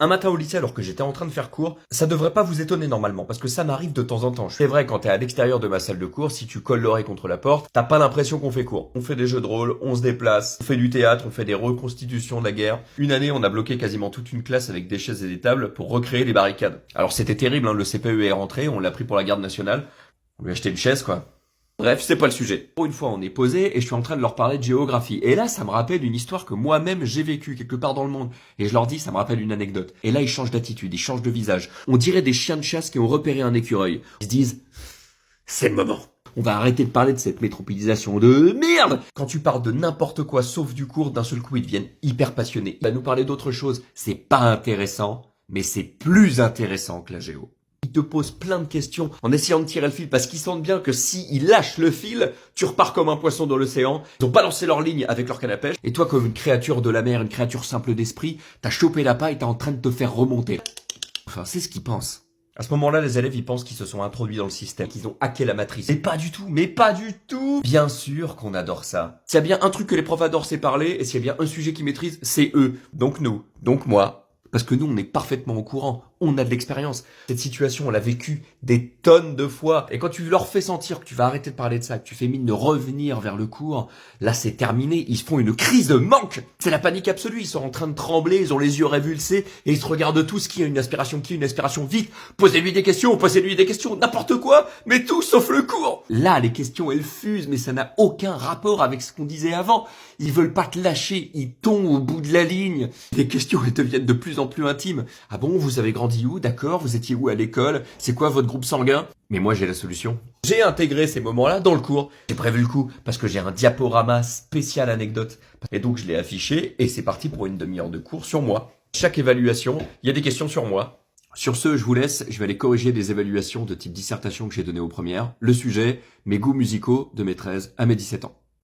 Un matin au lycée, alors que j'étais en train de faire cours, ça devrait pas vous étonner normalement, parce que ça m'arrive de temps en temps. C'est vrai, quand t'es à l'extérieur de ma salle de cours, si tu colles l'oreille contre la porte, t'as pas l'impression qu'on fait cours. On fait des jeux de rôle, on se déplace, on fait du théâtre, on fait des reconstitutions de la guerre. Une année, on a bloqué quasiment toute une classe avec des chaises et des tables pour recréer les barricades. Alors c'était terrible, hein, le CPE est rentré, on l'a pris pour la garde nationale. On lui a acheté une chaise, quoi. Bref, c'est pas le sujet. Pour une fois, on est posé et je suis en train de leur parler de géographie. Et là, ça me rappelle une histoire que moi-même j'ai vécue quelque part dans le monde. Et je leur dis, ça me rappelle une anecdote. Et là, ils changent d'attitude, ils changent de visage. On dirait des chiens de chasse qui ont repéré un écureuil. Ils se disent, c'est le moment. On va arrêter de parler de cette métropolisation de merde. Quand tu parles de n'importe quoi sauf du cours, d'un seul coup, ils deviennent hyper passionnés. Il va nous parler d'autre chose. C'est pas intéressant, mais c'est plus intéressant que la géo. Ils te posent plein de questions en essayant de tirer le fil parce qu'ils sentent bien que s'ils lâchent le fil, tu repars comme un poisson dans l'océan. Ils ont balancé leur ligne avec leur canne à pêche. Et toi, comme une créature de la mer, une créature simple d'esprit, t'as chopé la paille et t'es en train de te faire remonter. Enfin, c'est ce qu'ils pensent. À ce moment-là, les élèves, ils pensent qu'ils se sont introduits dans le système, qu'ils ont hacké la matrice. Mais pas du tout, mais pas du tout. Bien sûr qu'on adore ça. S'il y a bien un truc que les profs adorent, c'est parler. Et s'il y a bien un sujet qu'ils maîtrisent, c'est eux. Donc nous. Donc moi. Parce que nous, on est parfaitement au courant. On a de l'expérience. Cette situation, on l'a vécue des tonnes de fois. Et quand tu leur fais sentir que tu vas arrêter de parler de ça, que tu fais mine de revenir vers le cours, là, c'est terminé. Ils se font une crise de manque. C'est la panique absolue. Ils sont en train de trembler. Ils ont les yeux révulsés. Et ils se regardent tous. Qui a une aspiration? Qui a une aspiration? Vite. Posez-lui des questions. Posez-lui des questions. N'importe quoi. Mais tout sauf le cours. Là, les questions, elles fusent. Mais ça n'a aucun rapport avec ce qu'on disait avant. Ils veulent pas te lâcher. Ils tombent au bout de la ligne. Les questions, elles deviennent de plus en plus intimes. Ah bon, vous avez grandi où? D'accord, vous étiez où à l'école? C'est quoi votre groupe sanguin? Mais moi, j'ai la solution. J'ai intégré ces moments-là dans le cours. J'ai prévu le coup parce que j'ai un diaporama spécial anecdote. Et donc, je l'ai affiché et c'est parti pour une demi-heure de cours sur moi. Chaque évaluation, il y a des questions sur moi. Sur ce, je vous laisse. Je vais aller corriger des évaluations de type dissertation que j'ai données aux premières. Le sujet, mes goûts musicaux de mes 13 à mes 17 ans.